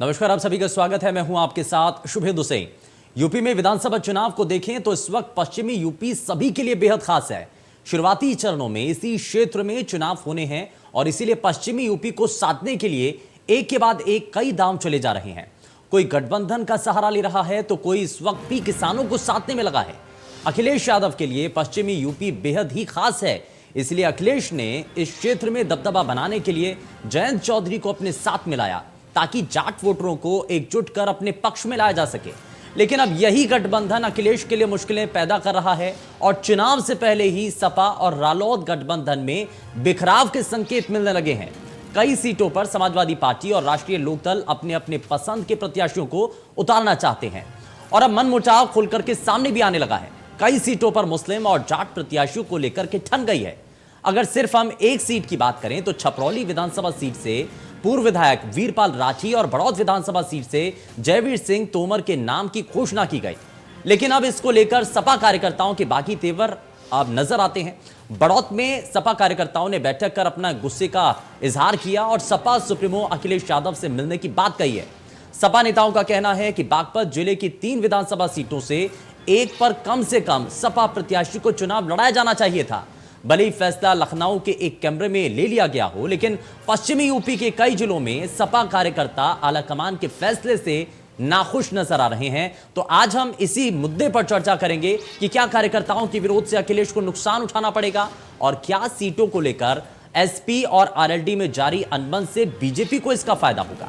नमस्कार, आप सभी का स्वागत है। मैं हूं आपके साथ शुभेंदु सिंह। यूपी में विधानसभा चुनाव को देखें तो इस वक्त पश्चिमी यूपी सभी के लिए बेहद खास है। शुरुआती चरणों में इसी क्षेत्र में चुनाव होने हैं और इसीलिए पश्चिमी यूपी को साधने के लिए एक के बाद एक कई दांव चले जा रहे हैं। कोई गठबंधन का सहारा ले रहा है तो कोई इस वक्त भी किसानों को साधने में लगा है। अखिलेश यादव के लिए पश्चिमी यूपी बेहद ही खास है, इसलिए अखिलेश ने इस क्षेत्र में दबदबा बनाने के लिए जयंत चौधरी को अपने साथ मिलाया ताकि जाट वोटरों को एकजुट कर अपने पक्ष में लाया जा सके। लेकिन अब यही गठबंधन अखिलेश के लिए मुश्किलें पैदा कर रहा है और चुनाव से पहले ही सपा और रालोद गठबंधन में बिखराव के संकेत मिलने लगे हैं। कई सीटों पर समाजवादी पार्टी और राष्ट्रीय लोकदल अपने अपने पसंद के प्रत्याशियों को उतारना चाहते हैं और अब मनमुटाव खुलकर के सामने भी आने लगा है। कई सीटों पर मुस्लिम और जाट प्रत्याशियों को लेकर के ठन गई है। अगर सिर्फ हम एक सीट की बात करें तो छपरौली विधानसभा सीट से पूर्व विधायक वीरपाल राठी और बड़ौद विधानसभा सीट से जयवीर सिंह तोमर के नाम की घोषणा की गई। लेकिन अब इसको लेकर सपा कार्यकर्ताओं के बाकी तेवर अब नजर आते हैं। बड़ौद में सपा कार्यकर्ताओं ने बैठक कर अपना गुस्से का इजहार किया और सपा सुप्रीमो अखिलेश यादव से मिलने की बात कही है। सपा नेताओं का कहना है कि बागपत जिले की 3 विधानसभा सीटों से एक पर कम से कम सपा प्रत्याशी को चुनाव लड़ाया जाना चाहिए था। भले ही फैसला लखनऊ के एक कमरे में ले लिया गया हो, लेकिन पश्चिमी यूपी के कई जिलों में सपा कार्यकर्ता आलाकमान के फैसले से नाखुश नजर आ रहे हैं। तो आज हम इसी मुद्दे पर चर्चा करेंगे कि क्या कार्यकर्ताओं के विरोध से अखिलेश को नुकसान उठाना पड़ेगा और क्या सीटों को लेकर एसपी और आरएलडी में जारी अनबन से बीजेपी को इसका फायदा होगा।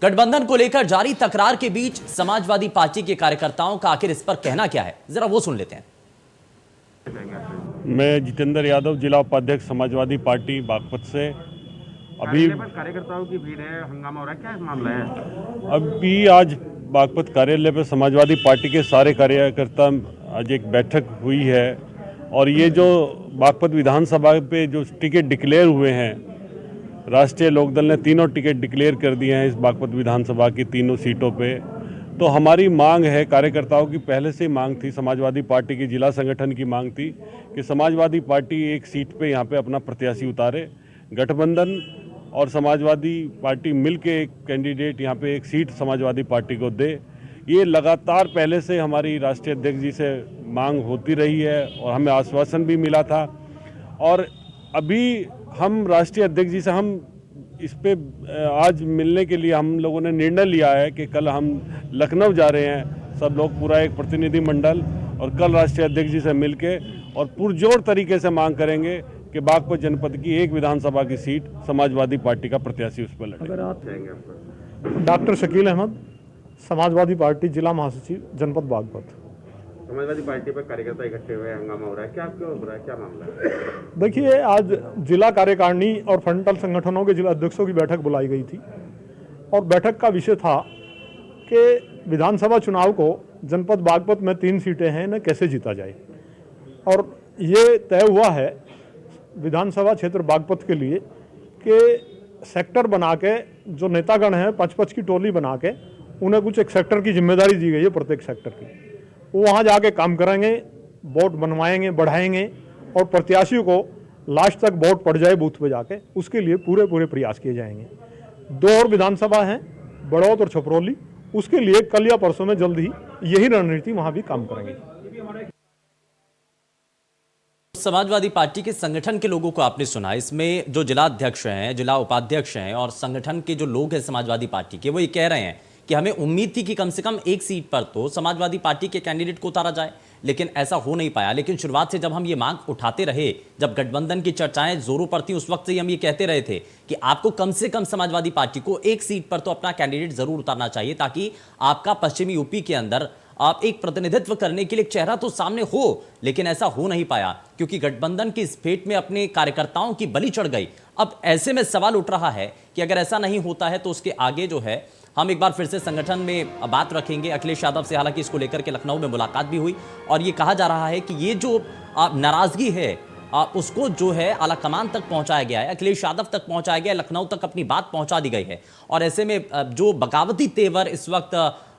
गठबंधन को लेकर जारी तकरार के बीच समाजवादी पार्टी के कार्यकर्ताओं का आखिर इस पर कहना क्या है, जरा वो सुन लेते हैं। मैं जितेंद्र यादव, जिला उपाध्यक्ष समाजवादी पार्टी बागपत से। अभी कार्यकर्ताओं की भीड़ है, हंगामा हो रहा है, क्या मामला है? अभी आज बागपत कार्यालय पर समाजवादी पार्टी के सारे कार्यकर्ता आज एक बैठक हुई है और ये जो बागपत विधानसभा पे जो टिकट डिक्लेयर हुए हैं, राष्ट्रीय लोकदल ने 3 टिकट डिक्लेयर कर दिए हैं इस बागपत विधानसभा की 3 सीटों पे। तो हमारी मांग है, कार्यकर्ताओं की पहले से मांग थी, समाजवादी पार्टी की जिला संगठन की मांग थी कि समाजवादी पार्टी एक सीट पे यहाँ पे अपना प्रत्याशी उतारे। गठबंधन और समाजवादी पार्टी मिलके एक कैंडिडेट यहाँ पे एक सीट समाजवादी पार्टी को दे। ये लगातार पहले से हमारी राष्ट्रीय अध्यक्ष जी से मांग होती रही है और हमें आश्वासन भी मिला था। और अभी हम राष्ट्रीय अध्यक्ष जी से हम इस पे आज मिलने के लिए हम लोगों ने निर्णय लिया है कि कल हम लखनऊ जा रहे हैं, सब लोग पूरा एक प्रतिनिधि मंडल, और कल राष्ट्रीय अध्यक्ष जी से मिलके और पुरजोर तरीके से मांग करेंगे कि बागपत जनपद की एक विधानसभा की सीट समाजवादी पार्टी का प्रत्याशी उस पर लड़े। अगर आप डॉक्टर शकील अहमद, समाजवादी पार्टी जिला महासचिव जनपद बागपत। समाजवादी पार्टी पर कार्यकर्ता इकट्ठे हुए, हंगामा हो रहा है, क्या क्यों हो रहा है, क्या मामला है? देखिए, आज जिला कार्यकारिणी और फ्रंटल संगठनों के जिला अध्यक्षों की बैठक बुलाई गई थी और बैठक का विषय था कि विधानसभा चुनाव को जनपद बागपत में 3 सीटें हैं, इन्हें कैसे जीता जाए। और ये तय हुआ है विधानसभा क्षेत्र बागपत के लिए कि सेक्टर बना के जो नेतागण हैं 5-5 की टोली बना के उन्हें कुछ एक सेक्टर की जिम्मेदारी दी गई है, प्रत्येक सेक्टर की। वो वहाँ जाके काम करेंगे, वोट बनवाएंगे, बढ़ाएंगे और प्रत्याशियों को लास्ट तक वोट पड़ जाए बूथ पे जाके, उसके लिए पूरे प्रयास किए जाएंगे। 2 और विधानसभा हैं, बड़ौद और छपरौली, उसके लिए कल या परसों में जल्द ही यही रणनीति वहाँ भी काम करेंगे। समाजवादी पार्टी के संगठन के लोगों को आपने सुना, इसमें जो जिला अध्यक्ष हैं, जिला उपाध्यक्ष हैं और संगठन के जो लोग हैं समाजवादी पार्टी के, वो ये कह रहे हैं कि हमें उम्मीद थी कि कम से कम एक सीट पर तो समाजवादी पार्टी के कैंडिडेट को उतारा जाए, लेकिन ऐसा हो नहीं पाया। लेकिन शुरुआत से जब हम ये मांग उठाते रहे, जब गठबंधन की चर्चाएं जोरों पर थी, उस वक्त से हम ये कहते रहे थे कि आपको कम से कम समाजवादी पार्टी को एक सीट पर तो अपना कैंडिडेट जरूर उतारना चाहिए ताकि आपका पश्चिमी यूपी के अंदर आप एक प्रतिनिधित्व करने के लिए एक चेहरा तो सामने हो। लेकिन ऐसा हो नहीं पाया क्योंकि गठबंधन की इस फेट में अपने कार्यकर्ताओं की बलि चढ़ गई। अब ऐसे में सवाल उठ रहा है कि अगर ऐसा नहीं होता है तो उसके आगे जो है हम एक बार फिर से संगठन में बात रखेंगे। अखिलेश यादव से हालांकि इसको लेकर के लखनऊ में मुलाकात भी हुई और ये कहा जा रहा है कि ये जो नाराजगी है उसको जो है आलाकमान तक पहुंचाया गया है, अखिलेश यादव तक पहुंचाया गया है, लखनऊ तक अपनी बात पहुंचा दी गई है। और ऐसे में जो बगावती तेवर इस वक्त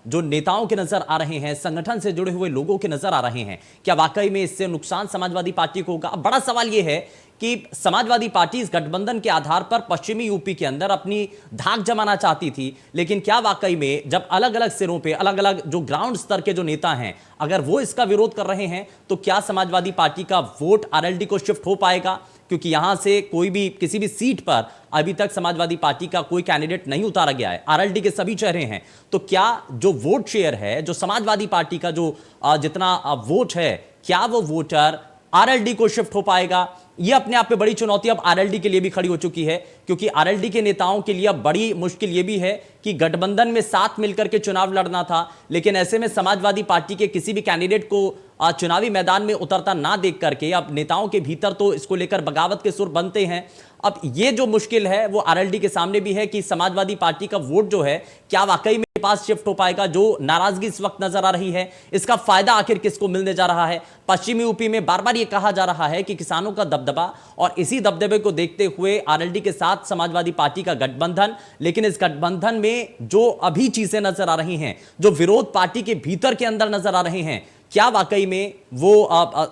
जो नेताओं के नजर आ रहे हैं, संगठन से जुड़े हुए लोगों के नजर आ रहे हैं, क्या वाकई में इससे नुकसान समाजवादी पार्टी को होगा? अब बड़ा सवाल यह है कि समाजवादी पार्टी इस गठबंधन के आधार पर पश्चिमी यूपी के अंदर अपनी धाक जमाना चाहती थी, लेकिन क्या वाकई में जब अलग अलग सिरों पे अलग अलग जो ग्राउंड स्तर के जो नेता हैं, अगर वो इसका विरोध कर रहे हैं, तो क्या समाजवादी पार्टी का वोट आरएलडी को शिफ्ट हो पाएगा? क्योंकि यहां से कोई भी किसी भी सीट पर अभी तक समाजवादी पार्टी का कोई कैंडिडेट नहीं उतारा गया है, आरएलडी के सभी चेहरे हैं। तो क्या जो वोट शेयर है, जो समाजवादी पार्टी का जो जितना वोट है, क्या वो वोटर आरएलडी को शिफ्ट हो पाएगा? यह अपने आप में बड़ी चुनौती अब आरएलडी के लिए भी खड़ी हो चुकी है, क्योंकि आरएलडी के नेताओं के लिए अब बड़ी मुश्किल यह भी है कि गठबंधन में साथ मिलकर के चुनाव लड़ना था, लेकिन ऐसे में समाजवादी पार्टी के किसी भी कैंडिडेट को चुनावी मैदान में उतरता ना देख करके अब नेताओं के भीतर तो इसको लेकर बगावत के सुर बनते हैं। अब ये जो मुश्किल है वो आरएलडी के सामने भी है कि समाजवादी पार्टी का वोट जो है क्या वाकई में पास शिफ्ट हो पाएगा? जो नाराजगी इस वक्त नजर आ रही है, इसका फायदा आखिर किसको मिलने जा रहा है? पश्चिमी यूपी में बार बार यह कहा जा रहा है कि किसानों का दबदबा, और इसी दबदबे को देखते हुए आरएलडी के साथ समाजवादी पार्टी का गठबंधन। लेकिन इस गठबंधन में जो अभी चीजें नजर आ रही हैं, जो विरोध पार्टी के भीतर के अंदर नजर आ रहे हैं, क्या वाकई में वो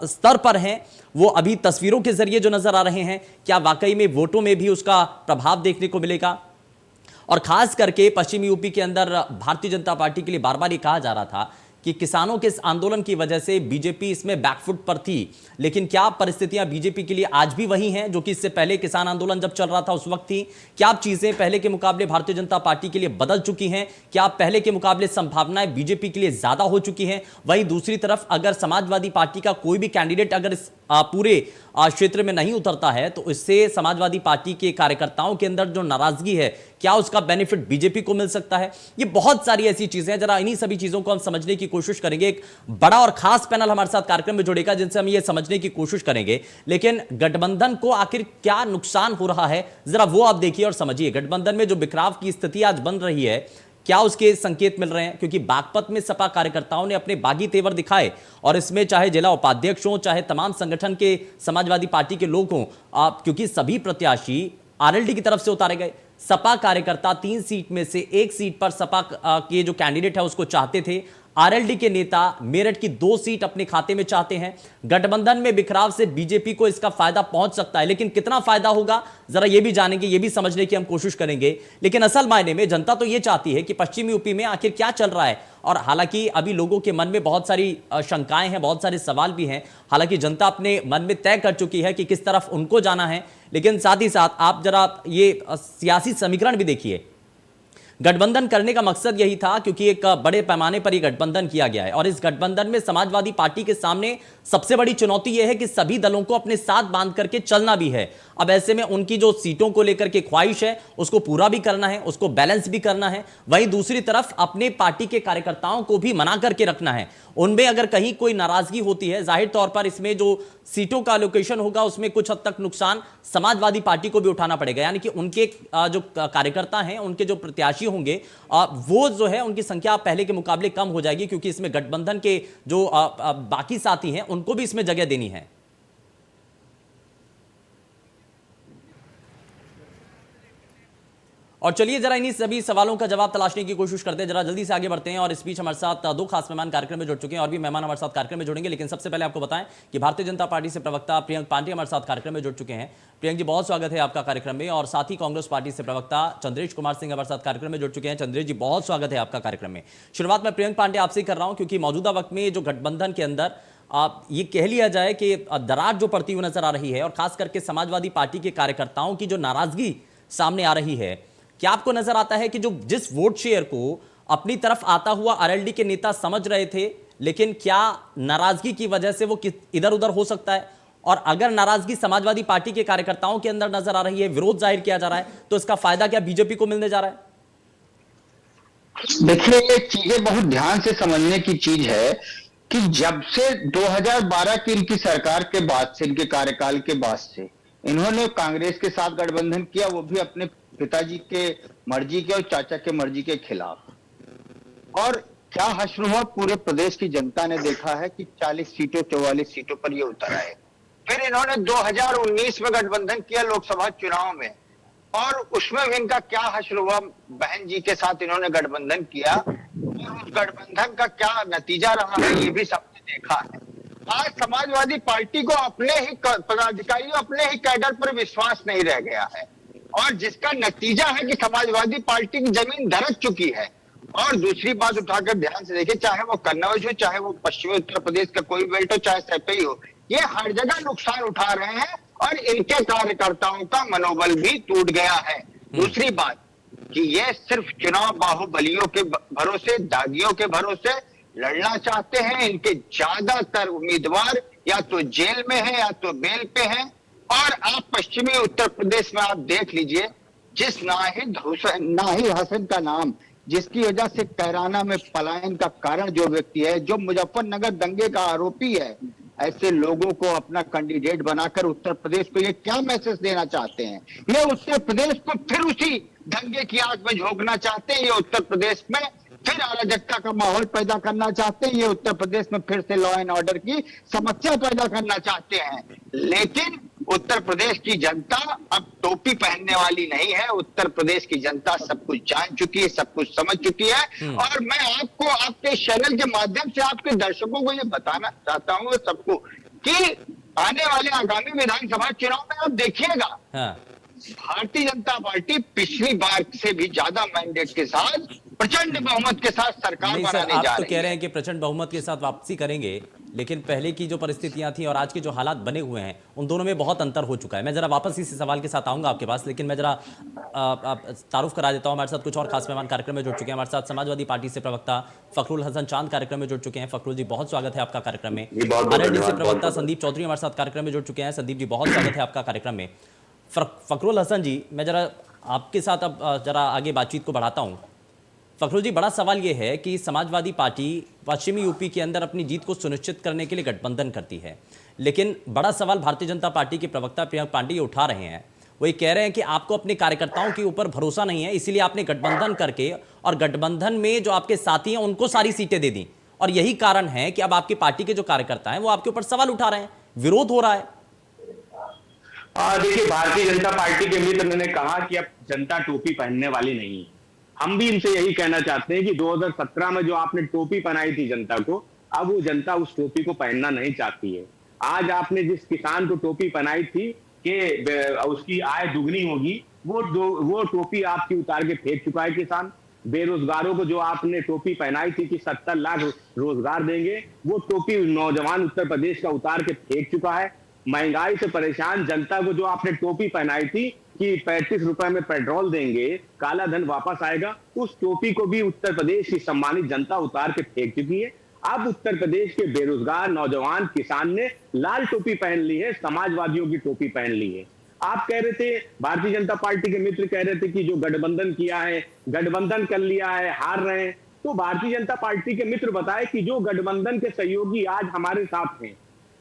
स्तर पर हैं? वो अभी तस्वीरों के जरिए जो नजर आ रहे हैं, क्या वाकई में वोटों में भी उसका प्रभाव देखने को मिलेगा? और खास करके पश्चिमी यूपी के अंदर भारतीय जनता पार्टी के लिए बार बार ये कहा जा रहा था कि किसानों के इस आंदोलन की वजह से बीजेपी इसमें बैकफुट पर थी, लेकिन क्या परिस्थितियां बीजेपी के लिए आज भी वही हैं जो कि इससे पहले किसान आंदोलन जब चल रहा था उस वक्त थी? क्या अब चीजें पहले के मुकाबले भारतीय जनता पार्टी के लिए बदल चुकी हैं? क्या पहले के मुकाबले संभावनाएं बीजेपी के लिए ज्यादा हो चुकी हैं? वहीं दूसरी तरफ अगर समाजवादी पार्टी का कोई भी कैंडिडेट अगर इस पूरे क्षेत्र में नहीं उतरता है, तो इससे समाजवादी पार्टी के कार्यकर्ताओं के अंदर जो नाराजगी है, क्या उसका बेनिफिट बीजेपी को मिल सकता है? ये बहुत सारी ऐसी चीजें हैं, जरा इन्हीं सभी चीजों को हम समझने की कोशिश करेंगे। एक बड़ा और खास पैनल हमारे साथ कार्यक्रम में जुड़ेगा जिनसे हम ये समझने की कोशिश करेंगे, लेकिन गठबंधन को आखिर क्या नुकसान हो रहा है, जरा वो आप देखिए और समझिए। गठबंधन में जो बिखराव की स्थिति आज बन रही है, क्या उसके संकेत मिल रहे हैं? क्योंकि बागपत में सपा कार्यकर्ताओं ने अपने बागी तेवर दिखाए, और इसमें चाहे जिला उपाध्यक्ष हो, चाहे तमाम संगठन के समाजवादी पार्टी के लोग हों, क्योंकि सभी प्रत्याशी आरएलडी की तरफ से उतारे गए। सपा कार्यकर्ता 3 सीट में से 1 सीट पर सपा के जो कैंडिडेट है उसको चाहते थे। आरएलडी के नेता मेरठ की 2 सीट अपने खाते में चाहते हैं। गठबंधन में बिखराव से बीजेपी को इसका फायदा पहुंच सकता है, लेकिन कितना फायदा होगा जरा ये भी जानेंगे, ये भी समझने की हम कोशिश करेंगे। लेकिन असल मायने में जनता तो ये चाहती है कि पश्चिमी यूपी में आखिर क्या चल रहा है, और हालांकि अभी लोगों के मन में बहुत सारी शंकाएं हैं, बहुत सारे सवाल भी हैं। हालांकि जनता अपने मन में तय कर चुकी है कि किस तरफ उनको जाना है, लेकिन साथ ही साथ आप जरा ये सियासी समीकरण भी देखिए। गठबंधन करने का मकसद यही था, क्योंकि एक बड़े पैमाने पर यह गठबंधन किया गया है, और इस गठबंधन में समाजवादी पार्टी के सामने सबसे बड़ी चुनौती यह है कि सभी दलों को अपने साथ बांध करके चलना भी है। अब ऐसे में उनकी जो सीटों को लेकर के ख्वाहिश है उसको पूरा भी करना है, उसको बैलेंस भी करना है। वहीं दूसरी तरफ अपने पार्टी के कार्यकर्ताओं को भी मना करके रखना है। उनमें अगर कहीं कोई नाराजगी होती है, जाहिर तौर पर इसमें जो सीटों का एलोकेशन होगा उसमें कुछ हद तक नुकसान समाजवादी पार्टी को भी उठाना पड़ेगा। यानी कि उनके जो कार्यकर्ता हैं, उनके जो प्रत्याशी होंगे, वो जो है उनकी संख्या पहले के मुकाबले कम हो जाएगी, क्योंकि इसमें गठबंधन के जो बाकी साथी हैं उनको भी इसमें जगह देनी है। और चलिए जरा इन्हीं सभी सवालों का जवाब तलाशने की कोशिश करते हैं, जरा जल्दी से आगे बढ़ते हैं। और इस बीच हमारे साथ 2 खास मेहमान कार्यक्रम में जुड़ चुके हैं, और भी मेहमान हमारे साथ कार्यक्रम में जुड़ेंगे। लेकिन सबसे पहले आपको बताएं कि भारतीय जनता पार्टी से प्रवक्ता प्रियंक पांडे हमारे साथ कार्यक्रम में जुड़ चुके हैं। प्रियंक जी, बहुत स्वागत है आपका कार्यक्रम में। और साथ ही कांग्रेस पार्टी से प्रवक्ता चंद्रेश कुमार सिंह हमारे साथ कार्यक्रम में जुड़ चुके हैं। चंद्रेश जी, बहुत स्वागत है आपका कार्यक्रम में। शुरुआत में प्रियंक पांडे आपसे कर रहा हूं, क्योंकि मौजूदा वक्त में जो गठबंधन के अंदर आप ये कह लिया जाए कि दरार जो पड़ती हुई नजर आ रही है, और खास करके समाजवादी पार्टी के कार्यकर्ताओं की जो नाराजगी सामने आ रही है, क्या आपको नजर आता है कि जिस वोट शेयर को अपनी तरफ आता हुआ आरएलडी के नेता समझ रहे थे, लेकिन क्या नाराजगी की वजह से वो इधर उधर हो सकता है? और अगर नाराजगी समाजवादी पार्टी के कार्यकर्ताओं के अंदर नजर आ रही है, विरोध जाहिर किया जा रहा है, तो इसका फायदा क्या बीजेपी को मिलने जा रहा है? देखिए, ये चीजें बहुत ध्यान से समझने की चीज है कि जब से 2012 की इनकी सरकार के बाद से, इनके कार्यकाल के बाद से, इन्होंने कांग्रेस के साथ गठबंधन किया, वो भी अपने पिताजी के मर्जी के और चाचा के मर्जी के खिलाफ। और क्या हश्र हुआ, पूरे प्रदेश की जनता ने देखा है कि 40 सीटों 44 सीटों पर ये उतर आए। फिर इन्होंने 2019 में गठबंधन किया लोकसभा चुनाव में, और उसमें भी इनका क्या हश्र हुआ, बहन जी के साथ इन्होंने गठबंधन किया और उस गठबंधन का क्या नतीजा रहा है ये भी सबने देखा है। आज समाजवादी पार्टी को अपने ही पदाधिकारियों, अपने ही कैडर पर विश्वास नहीं रह गया है, और जिसका नतीजा है कि समाजवादी पार्टी की जमीन दरक चुकी है। और दूसरी बात उठाकर ध्यान से देखिए, चाहे वो कन्नौज हो, चाहे वो पश्चिमी उत्तर प्रदेश का कोई बेल्ट हो, चाहे सैपई हो, ये हर जगह नुकसान उठा रहे हैं और इनके कार्यकर्ताओं का मनोबल भी टूट गया है। दूसरी बात कि ये सिर्फ चुनाव बाहुबलियों के भरोसे, दागियों के भरोसे लड़ना चाहते हैं। इनके ज्यादातर उम्मीदवार या तो जेल में है या तो बेल पे हैं। और आप पश्चिमी उत्तर प्रदेश में आप देख लीजिए, जिस नाहिद हसन का नाम, जिसकी वजह से कैराना में पलायन का कारण जो व्यक्ति है, जो मुजफ्फरनगर दंगे का आरोपी है, ऐसे लोगों को अपना कैंडिडेट बनाकर उत्तर प्रदेश को ये क्या मैसेज देना चाहते हैं? ये उत्तर प्रदेश को फिर उसी दंगे की आग में झोंकना चाहते हैं। ये उत्तर प्रदेश में फिर अराजकता का माहौल पैदा करना चाहते हैं। ये उत्तर प्रदेश में फिर से लॉ एंड ऑर्डर की समस्या पैदा करना चाहते हैं। लेकिन उत्तर प्रदेश की जनता अब टोपी पहनने वाली नहीं है। उत्तर प्रदेश की जनता सब कुछ जान चुकी है, सब कुछ समझ चुकी है। और मैं आपको आपके चैनल के माध्यम से आपके दर्शकों को ये बताना चाहता हूँ सबको कि आने वाले आगामी विधानसभा चुनाव में आप देखिएगा, भारतीय जनता पार्टी पिछली बार से भी ज्यादा मैंडेट के साथ प्रचंड बहुमत के साथ सरकार बनाने जा रही है। आप तो कह रहे हैं कि प्रचंड बहुमत के साथ वापसी करेंगे, लेकिन पहले की जो परिस्थितियां थी और आज के जो हालात बने हुए हैं उन दोनों में बहुत अंतर हो चुका है। मैं जरा वापस इसी सवाल के साथ आऊंगा आपके पास, लेकिन मैं जरा तारुफ करा देता हूं। हमारे साथ कुछ और खास मेहमान कार्यक्रम में जुड़ चुके हैं। हमारे साथ समाजवादी पार्टी से प्रवक्ता फखरुल हसन चांद कार्यक्रम में जुड़ चुके हैं। फखरुल जी, बहुत स्वागत है आपका कार्यक्रम में। आरएलडी से प्रवक्ता संदीप चौधरी हमारे साथ कार्यक्रम में जुड़ चुके हैं। संदीप जी, बहुत स्वागत है आपका कार्यक्रम में। फखरुल हसन जी, मैं जरा आपके साथ अब जरा आगे बातचीत को बढ़ाता हूं। फखरुल जी, बड़ा सवाल यह है कि समाजवादी पार्टी पश्चिमी यूपी के अंदर अपनी जीत को सुनिश्चित करने के लिए गठबंधन करती है, लेकिन बड़ा सवाल भारतीय जनता पार्टी के प्रवक्ता प्रियंक पांडेय उठा रहे हैं। वो ये कह रहे हैं कि आपको अपने कार्यकर्ताओं के ऊपर भरोसा नहीं है, इसीलिए आपने गठबंधन करके और गठबंधन में जो आपके साथी हैं उनको सारी सीटें दे दी, और यही कारण है कि अब आपकी पार्टी के जो कार्यकर्ता हैं वो आपके ऊपर सवाल उठा रहे हैं, विरोध हो रहा है। देखिए, भारतीय जनता पार्टी के मित्र ने कहा कि अब जनता टोपी पहनने वाली नहीं है। हम भी इनसे यही कहना चाहते हैं कि 2017 में जो आपने टोपी पहनाई थी जनता को, अब वो जनता उस टोपी को पहनना नहीं चाहती है। आज आपने जिस किसान को टोपी पहनाई थी कि उसकी आय दुगनी होगी, वो टोपी आपकी उतार के फेंक चुका है किसान। बेरोजगारों को जो आपने टोपी पहनाई थी कि 70 लाख रोजगार देंगे, वो टोपी नौजवान उत्तर प्रदेश का उतार के फेंक चुका है। महंगाई से परेशान जनता को जो आपने टोपी पहनाई थी कि 35 रुपए में पेट्रोल देंगे, काला धन वापस आएगा, उस टोपी को भी उत्तर प्रदेश की सम्मानित जनता उतार के फेंक चुकी है। अब उत्तर प्रदेश के बेरोजगार नौजवान किसान ने लाल टोपी पहन ली है, समाजवादियों की टोपी पहन ली है। आप कह रहे थे, भारतीय जनता पार्टी के मित्र कह रहे थे कि जो गठबंधन किया है, गठबंधन कर लिया है, हार रहे हैं। तो भारतीय जनता पार्टी के मित्र बताए कि जो गठबंधन के सहयोगी आज हमारे साथ हैं,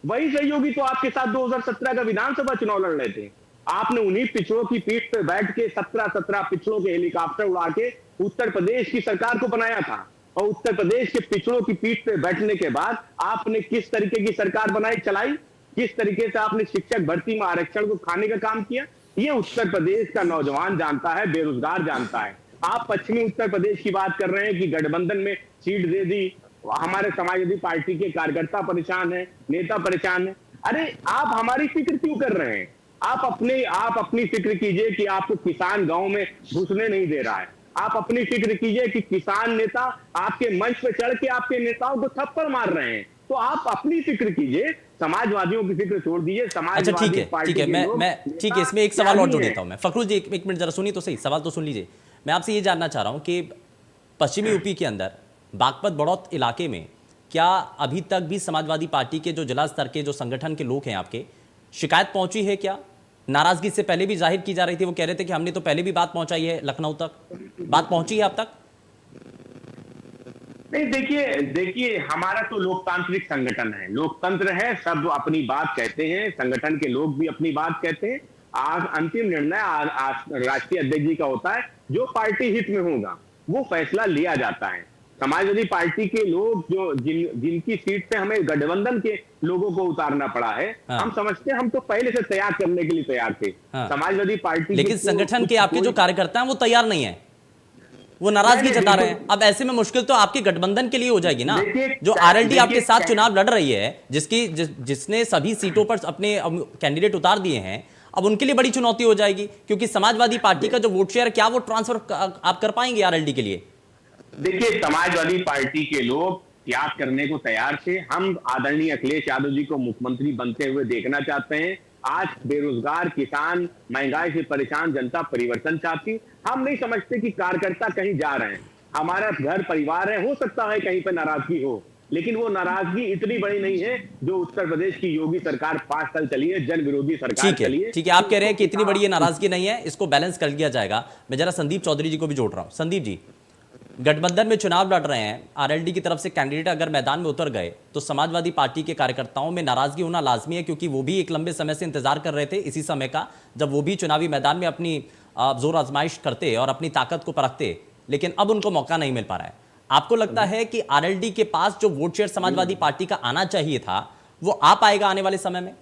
वही सहयोगी तो आपके साथ 2017 का विधानसभा चुनाव लड़ रहे थे। आपने उन्हीं पिछड़ों की पीठ पे बैठ के 17 पिछड़ों के हेलीकॉप्टर उड़ा के उत्तर प्रदेश की सरकार को बनाया था। और उत्तर प्रदेश के पिछड़ों की पीठ पे बैठने के बाद आपने किस तरीके की सरकार बनाई, चलाई, किस तरीके से आपने शिक्षक भर्ती में आरक्षण को खाने का काम किया, ये उत्तर प्रदेश का नौजवान जानता है, बेरोजगार जानता है। आप पश्चिमी उत्तर प्रदेश की बात कर रहे हैं कि गठबंधन में सीट दे दी, हमारे समाजवादी पार्टी के कार्यकर्ता परेशान है, नेता परेशान है। अरे आप हमारी फिक्र क्यों कर रहे हैं? आप अपनी फिक्र कीजिए कि आपको किसान गांव में घुसने नहीं दे रहा है। आप अपनी फिक्र कीजिए कि किसान नेता आपके मंच पे चढ़ के आपके नेताओं को थप्पड़ मार रहे हैं। तो आप अपनी फिक्र कीजिए, समाजवादियों की फिक्र छोड़ दीजिए। अच्छा, ठीक है, मैं ठीक है, इसमें एक सवाल और जोड़ देता हूं मैं। फखरुल जी, एक मिनट जरा सुनिए तो सही, सवाल तो सुन लीजिए। मैं आपसे ये जानना चाह रहा हूं कि पश्चिमी यूपी के अंदर बागपत बड़ौत इलाके में क्या अभी तक भी समाजवादी पार्टी के जो जिला स्तर के जो संगठन के लोग हैं आपके, शिकायत पहुंची है क्या? नाराजगी से पहले भी जाहिर की जा रही थी, वो कह रहे थे कि हमने तो पहले भी बात पहुंचाई है लखनऊ तक, बात पहुंची है अब तक? नहीं, देखिए हमारा तो लोकतांत्रिक संगठन है, लोकतंत्र है, सब अपनी बात कहते हैं, संगठन के लोग भी अपनी बात कहते हैं। आज अंतिम निर्णय राष्ट्रीय अध्यक्ष जी का होता है, जो पार्टी हित में होगा वो फैसला लिया जाता है। समाजवादी पार्टी के लोग जो जिनकी सीट पे हमें गठबंधन के लोगों को उतारना पड़ा है, हम समझते हैं हम तो पहले से तैयार करने के लिए तैयार थे। समाजवादी पार्टी, लेकिन संगठन के आपके जो कार्यकर्ता हैं वो तैयार नहीं है। वो नाराजगी नहीं, जता रहे हैं। बिल्कुल। अब ऐसे में मुश्किल तो आपके गठबंधन के लिए हो जाएगी ना। देखिए, जो आरएलडी आपके देखिए, साथ चुनाव लड़ रही है, जिसने सभी सीटों पर अपने कैंडिडेट उतार दिए हैं, अब उनके लिए बड़ी चुनौती हो जाएगी, क्योंकि समाजवादी पार्टी का जो वोट शेयर है, क्या वो ट्रांसफर आप कर पाएंगे आरएलडी के लिए? देखिए, समाजवादी पार्टी के लोग त्याग करने को तैयार थे। हम आदरणीय अखिलेश यादव जी को मुख्यमंत्री बनते हुए देखना चाहते हैं। आज बेरोजगार किसान, महंगाई से परेशान जनता परिवर्तन चाहती। हम नहीं समझते कि कार्यकर्ता कहीं जा रहे हैं। हमारा घर परिवार है, हो सकता है कहीं पर नाराजगी हो, लेकिन वो नाराजगी इतनी बड़ी नहीं है जो उत्तर प्रदेश की योगी सरकार 5 साल चली है, जन विरोधी सरकार चली है। ठीक है, आप कह रहे हैं कि इतनी बड़ी ये नाराजगी नहीं है, इसको बैलेंस कर लिया जाएगा। मैं जरा संदीप चौधरी जी को भी जोड़ रहा हूं। संदीप जी, गठबंधन में चुनाव लड़ रहे हैं, आरएलडी की तरफ से कैंडिडेट अगर मैदान में उतर गए तो समाजवादी पार्टी के कार्यकर्ताओं में नाराजगी होना लाजमी है, क्योंकि वो भी एक लंबे समय से इंतजार कर रहे थे इसी समय का, जब वो भी चुनावी मैदान में अपनी जोर आजमाइश करते और अपनी ताकत को परखते, लेकिन अब उनको मौका नहीं मिल पा रहा है। आपको लगता है कि आरएलडी के पास जो वोट शेयर समाजवादी पार्टी का आना चाहिए था, वो आ पाएगा आने वाले समय में?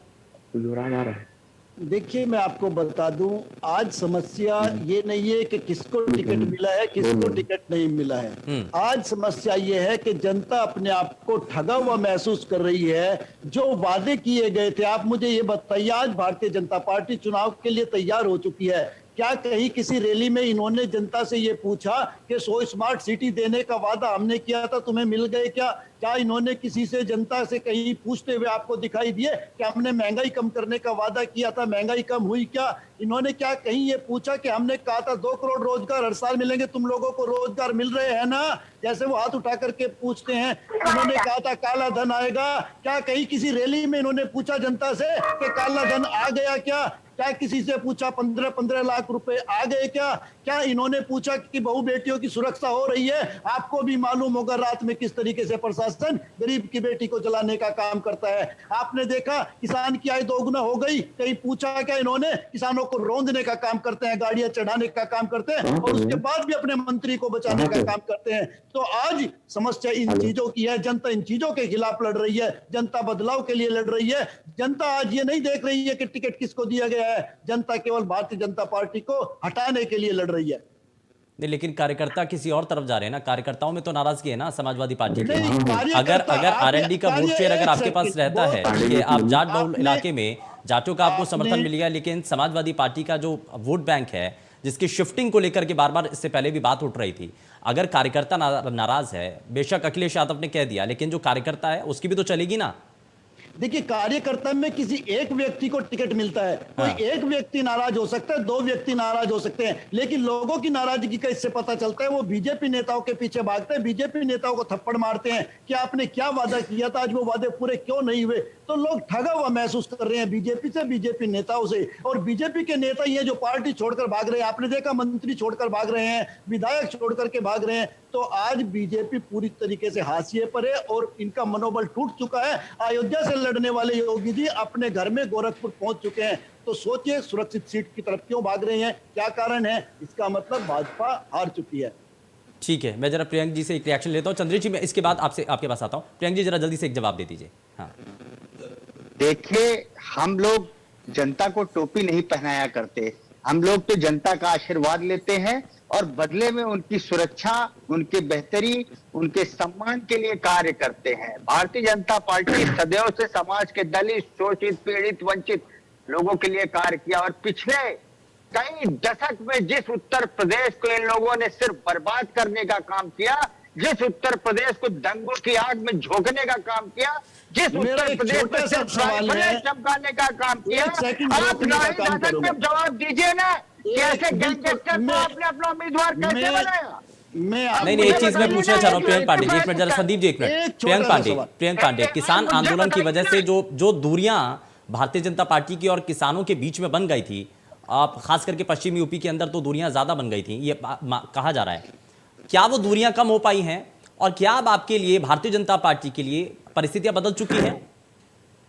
देखिए, मैं आपको बता दूं, आज समस्या ये नहीं है कि किसको टिकट मिला है, किसको टिकट नहीं मिला है। आज समस्या ये है कि जनता अपने आप को ठगा हुआ महसूस कर रही है। जो वादे किए गए थे, आप मुझे ये बताइए, आज भारतीय जनता पार्टी चुनाव के लिए तैयार हो चुकी है। क्या कहीं किसी रैली में इन्होंने जनता से ये पूछा कि 100 स्मार्ट सिटी देने का वादा हमने किया था, तुम्हें मिल गए क्या? क्या इन्होंने किसी से, जनता से कहीं पूछते हुए आपको दिखाई दिए कि हमने महंगाई कम करने का वादा किया था, महंगाई कम हुई क्या? इन्होंने क्या कहीं ये पूछा कि हमने कहा था 2 करोड़ रोजगार हर साल मिलेंगे, तुम लोगों को रोजगार मिल रहे हैं ना? जैसे वो हाथ उठा करके पूछते हैं। इन्होंने कहा था काला धन आएगा, क्या कहीं किसी रैली में इन्होंने पूछा जनता से कि काला धन आ गया क्या? क्या किसी से पूछा 15-15 लाख रुपए आ गए क्या? क्या इन्होंने पूछा कि बहू बेटियों की सुरक्षा हो रही है? आपको भी मालूम होगा रात में किस तरीके से प्रशासन गरीब की बेटी को जलाने का काम करता है। आपने देखा किसान की आय दोगुना हो गई, कहीं पूछा क्या इन्होंने? किसानों को रौंदने का काम करते हैं, गाड़ियां चढ़ाने का काम करते हैं, और उसके बाद भी अपने मंत्री को बचाने का काम करते हैं। तो आज समस्या इन चीजों की है। जनता इन चीजों के खिलाफ लड़ रही है, जनता बदलाव के लिए लड़ रही है। जनता आज ये नहीं देख रही है कि टिकट किसको दिया गया है, जनता केवल भारतीय जनता पार्टी को हटाने के लिए लड़ रही है। नहीं, लेकिन कार्यकर्ता किसी और तरफ जा रहे हैं ना। कार्यकर्ताओं में तो नाराजगी है ना समाजवादी पार्टी की। नहीं, अगर आरएलडी का वोट शेयर अगर आपके पास रहता है कि आप जाट बहुल इलाके में जाटों का आपको समर्थन मिल गया, लेकिन समाजवादी पार्टी का जो वोट बैंक है, जिसकी शिफ्टिंग को लेकर के बार बार इससे पहले भी बात उठ रही थी, अगर कार्यकर्ता नाराज है, बेशक अखिलेश यादव ने कह दिया, लेकिन जो कार्यकर्ता है उसकी भी तो चलेगी ना। देखिए, कार्यकर्ता में किसी एक व्यक्ति को टिकट मिलता है, कोई एक व्यक्ति नाराज हो सकता है, 2 व्यक्ति नाराज हो सकते हैं, लेकिन लोगों की नाराजगी का इससे पता चलता है। वो बीजेपी नेताओं के पीछे भागते हैं, बीजेपी नेताओं को थप्पड़ मारते हैं कि आपने क्या वादा किया था, आज वो वादे पूरे क्यों नहीं हुए? तो लोग ठगा हुआ महसूस कर रहे हैं बीजेपी से, बीजेपी नेताओं से। और बीजेपी के नेता ये जो पार्टी छोड़कर भाग रहे हैं, आपने देखा मंत्री छोड़कर भाग रहे हैं, विधायक छोड़ करके भाग रहे हैं। तो आज बीजेपी पूरी तरीके से हाशिए पर है और इनका मनोबल टूट चुका है। अयोध्या से लड़ने वाले योगी जी अपने घर में गोरखपुर पहुंच चुके हैं। तो सोचिए, सुरक्षित सीट की तरफ क्यों भाग रहे हैं, क्या कारण है? इसका मतलब भाजपा हार चुकी है। ठीक है, मैं जरा प्रियंक जी से एक रिएक्शन लेता हूं। चंद्र जी, मैं इसके बाद आपके पास आता हूं। प्रियंक जी, जरा जल्दी से एक जवाब दे दीजिए। हाँ, देखिए, हम लोग जनता को टोपी नहीं पहनाया करते, हम लोग तो जनता का आशीर्वाद लेते हैं और बदले में उनकी सुरक्षा, उनके बेहतरी, उनके सम्मान के लिए कार्य करते हैं। भारतीय जनता पार्टी सदैव से समाज के दलित, शोषित, पीड़ित, वंचित लोगों के लिए कार्य किया और पिछले कई दशक में जिस उत्तर प्रदेश को इन लोगों ने सिर्फ बर्बाद करने का काम किया, जिस उत्तर प्रदेश को दंगों की आग में झोंकने का काम किया, जिस उत्तर प्रदेश में सिर्फ चमकाने का काम किया, आप जवाब दीजिए ना, कैसे गैंगस्टर को आपने अपना उम्मीदवार कैसे बनाया? नहीं, एक चीज मैं पूछना चाह रहा हूँ प्रियंक पांडे जी, एक मिनट जरा। संदीप जी, एक मिनट। प्रियंक पांडे, किसान आंदोलन की वजह से जो दूरियां भारतीय जनता पार्टी की और किसानों के बीच में बन गई थी, आप खास करके पश्चिमी यूपी के अंदर तो दूरियां ज्यादा बन गई थी, ये कहा जा रहा है। क्या वो दूरियां कम हो पाई हैं, और क्या अब आपके लिए, भारतीय जनता पार्टी के लिए परिस्थितियां बदल चुकी हैं?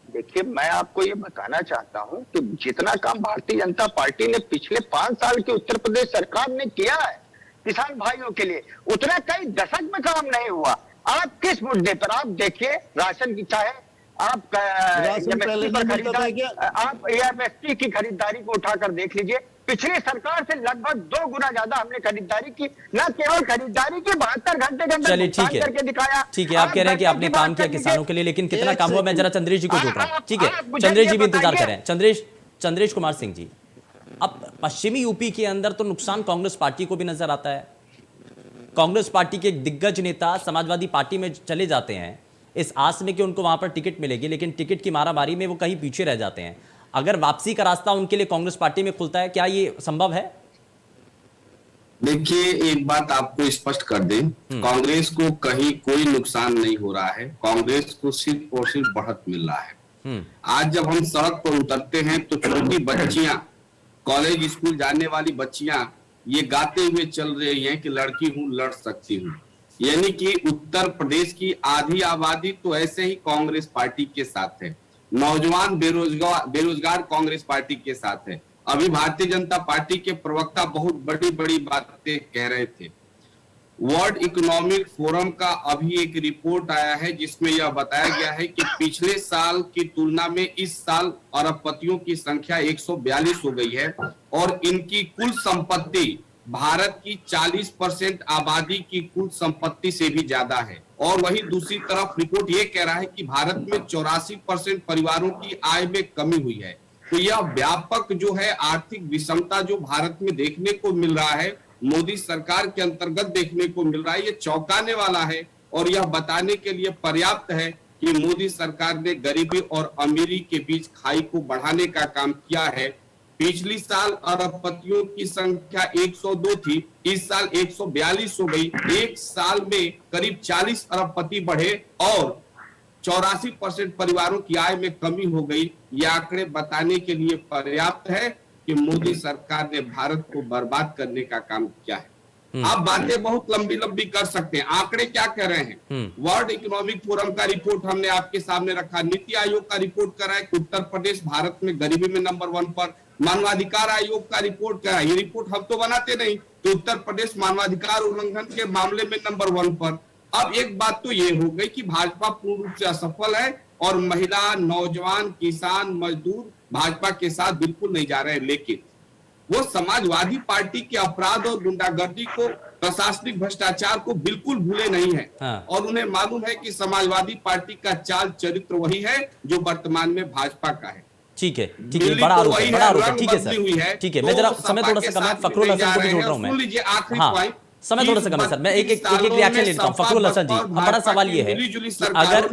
देखिए, मैं आपको ये बताना चाहता हूं कि जितना काम भारतीय जनता पार्टी ने पिछले 5 साल की उत्तर प्रदेश सरकार ने किया है किसान भाइयों के लिए, उतना कई दशक में काम नहीं हुआ। आप किस मुद्दे पर, आप देखिए, राशन की चाहे आप एमएसपी की खरीदारी को उठाकर देख लीजिए, पिछली सरकार से लगभग 2 गुना ज्यादा हमने खरीदारी की, न केवल खरीदारी की 72 घंटे के अंदर चलिए ठीक भुगतान करके दिखाया। ठीक है, आप कह रहे हैं कि आपने काम किया किसानों के लिए, लेकिन कितना काम हुआ मैं जरा चंद्रेश जी को जोड़ रहा हूं। ठीक है, चंद्रेश जी भी इंतजार कर रहे हैं। चंद्रेश कुमार सिंह जी, अब पश्चिमी यूपी के अंदर तो नुकसान कांग्रेस पार्टी को भी नजर आता है। कांग्रेस पार्टी के एक दिग्गज नेता समाजवादी पार्टी में चले जाते हैं इस आस में कि उनको वहां पर टिकट मिलेगी, लेकिन टिकट की मारामारी में वो कहीं पीछे रह जाते हैं। अगर वापसी का रास्ता उनके लिए कांग्रेस पार्टी में खुलता है, क्या ये संभव है? देखिए, एक बात आपको स्पष्ट कर दें, कांग्रेस को कहीं कोई नुकसान नहीं हो रहा है। कांग्रेस को सिर्फ और सिर्फ बढ़त मिल रहा है। आज जब हम सड़क पर उतरते हैं तो छोटी बच्चियां, कॉलेज स्कूल जाने वाली बच्चियां ये गाते हुए चल रही हैं कि लड़की हूं, लड़ सकती हूं। यानी कि उत्तर प्रदेश की आधी आबादी तो ऐसे ही कांग्रेस पार्टी के साथ है। नौजवान बेरोजगार कांग्रेस पार्टी के साथ है। अभी भारतीय जनता पार्टी के प्रवक्ता बहुत बड़ी बड़ी बातें कह रहे थे। वर्ल्ड इकोनॉमिक फोरम का अभी एक रिपोर्ट आया है जिसमें यह बताया गया है कि पिछले साल की तुलना में इस साल अरबपतियों की संख्या 142 हो गई है और इनकी कुल संपत्ति भारत की 40% आबादी की कुल संपत्ति से भी ज्यादा है। और वही दूसरी तरफ रिपोर्ट ये कह रहा है कि भारत में 84% परिवारों की आय में कमी हुई है। तो यह व्यापक जो है आर्थिक विषमता जो भारत में देखने को मिल रहा है, मोदी सरकार के अंतर्गत देखने को मिल रहा है, ये चौंकाने वाला है और यह बताने के लिए पर्याप्त है कि मोदी सरकार ने गरीबी और अमीरी के बीच खाई को बढ़ाने का काम किया है। पिछली साल अरबपतियों की संख्या 102 थी, इस साल 142 हो गई। एक साल में करीब 40 अरबपति बढ़े और 84% परिवारों की आय में कमी हो गई। ये आंकड़े बताने के लिए पर्याप्त है कि मोदी सरकार ने भारत को बर्बाद करने का काम किया है। आप बातें बहुत लंबी लंबी कर सकते हैं, आंकड़े क्या कह रहे हैं? वर्ल्ड इकोनॉमिक फोरम का रिपोर्ट हमने आपके सामने रखा, नीति आयोग का रिपोर्ट कर रहा है कि उत्तर प्रदेश भारत में गरीबी में नंबर 1 पर, मानवाधिकार आयोग का रिपोर्ट क्या है? ये रिपोर्ट हम तो बनाते नहीं, तो उत्तर प्रदेश मानवाधिकार उल्लंघन के मामले में नंबर 1 पर। अब एक बात तो ये हो गई कि भाजपा पूर्ण रूप से असफल है और महिला, नौजवान, किसान, मजदूर भाजपा के साथ बिल्कुल नहीं जा रहे हैं, लेकिन वो समाजवादी पार्टी के अपराध और गुंडागर्दी को, प्रशासनिक भ्रष्टाचार को बिल्कुल भूले नहीं है। और उन्हें मालूम है कि समाजवादी पार्टी का चाल चरित्र वही है जो वर्तमान में भाजपा का है। ठीक है, ठीक है, बड़ा आरोप है, बड़ा आरोप है। ठीक है सर, ठीक है, मैं जरा समय थोड़ा सा कम है, फखरुल हसन को भी जोड़ रहा हूं मैं। हाँ, समय थोड़ा सा कम है सर, मैं एक रिएक्शन ले लेता हूं। फखरुल हसन जी, हमारा सवाल ये है कि अगर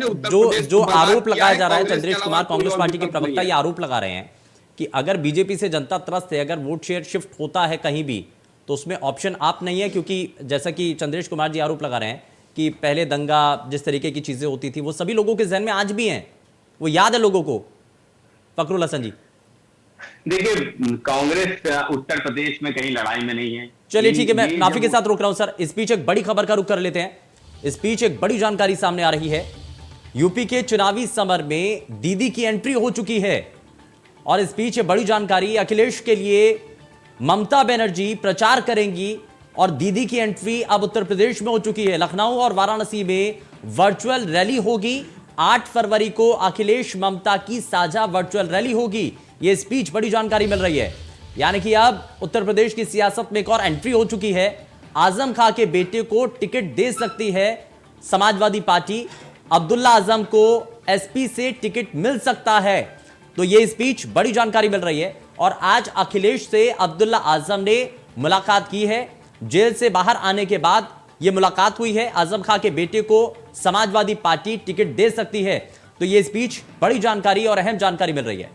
जो आरोप लगाया जा रहा है, चंद्रेश कुमार कांग्रेस पार्टी के प्रवक्ता ये आरोप लगा रहे हैं कि अगर बीजेपी से जनता त्रस्त है, अगर वोट शेयर शिफ्ट होता है कहीं भी, तो उसमें ऑप्शन आप नहीं है, क्योंकि जैसा कि चंद्रेश कुमार जी आरोप लगा रहे हैं कि पहले दंगा, जिस तरीके की चीजें होती थी, वो सभी लोगों के जहन में आज भी हैं, वो याद है लोगों को। फखरुल हसन जी, देखिए, कांग्रेस उत्तर प्रदेश में कहीं लड़ाई में नहीं है। चलिए ठीक है, मैं काफी के साथ रोक रहा हूं सर। इस बीच एक बड़ी खबर का रुख कर लेते हैं। इस बीच एक बड़ी जानकारी सामने आ रही है। यूपी के चुनावी समर में दीदी की एंट्री हो चुकी है और इस बीच बड़ी जानकारी, अखिलेश के लिए ममता बनर्जी प्रचार करेंगी और दीदी की एंट्री अब उत्तर प्रदेश में हो चुकी है। लखनऊ और वाराणसी में वर्चुअल रैली होगी। 8 फरवरी को अखिलेश ममता की साझा वर्चुअल रैली होगी। यह स्पीच, बड़ी जानकारी मिल रही है। यानी कि अब उत्तर प्रदेश की सियासत में एक और एंट्री हो चुकी है। आजम खां के बेटे को टिकट दे सकती है समाजवादी पार्टी। अब्दुल्ला आजम को एसपी से टिकट मिल सकता है। तो यह स्पीच, बड़ी जानकारी मिल रही है। और आज अखिलेश से अब्दुल्ला आजम ने मुलाकात की है। जेल से बाहर आने के बाद यह मुलाकात हुई है। आजम खां के बेटे को समाजवादी पार्टी टिकट दे सकती है। तो यह स्पीच, बड़ी जानकारी और अहम जानकारी मिल रही है।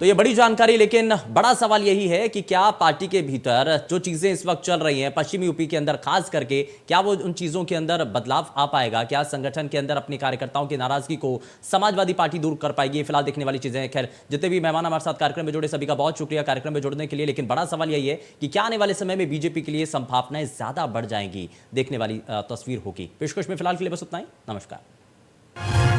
तो ये बड़ी जानकारी, लेकिन बड़ा सवाल यही है कि क्या पार्टी के भीतर जो चीजें इस वक्त चल रही हैं पश्चिमी यूपी के अंदर खास करके, क्या वो उन चीजों के अंदर बदलाव आ पाएगा? क्या संगठन के अंदर अपने कार्यकर्ताओं की नाराजगी को समाजवादी पार्टी दूर कर पाएगी? फिलहाल देखने वाली चीजें हैं। खैर, जितने भी मेहमान हमारे साथ कार्यक्रम में जुड़े सभी का बहुत शुक्रिया कार्यक्रम में जुड़ने के लिए। लेकिन बड़ा सवाल यही है कि क्या आने वाले समय में बीजेपी के लिए संभावनाएं ज्यादा बढ़ जाएंगी? देखने वाली तस्वीर होगी। पेशकश में फिलहाल के लिए बस उतना ही। नमस्कार।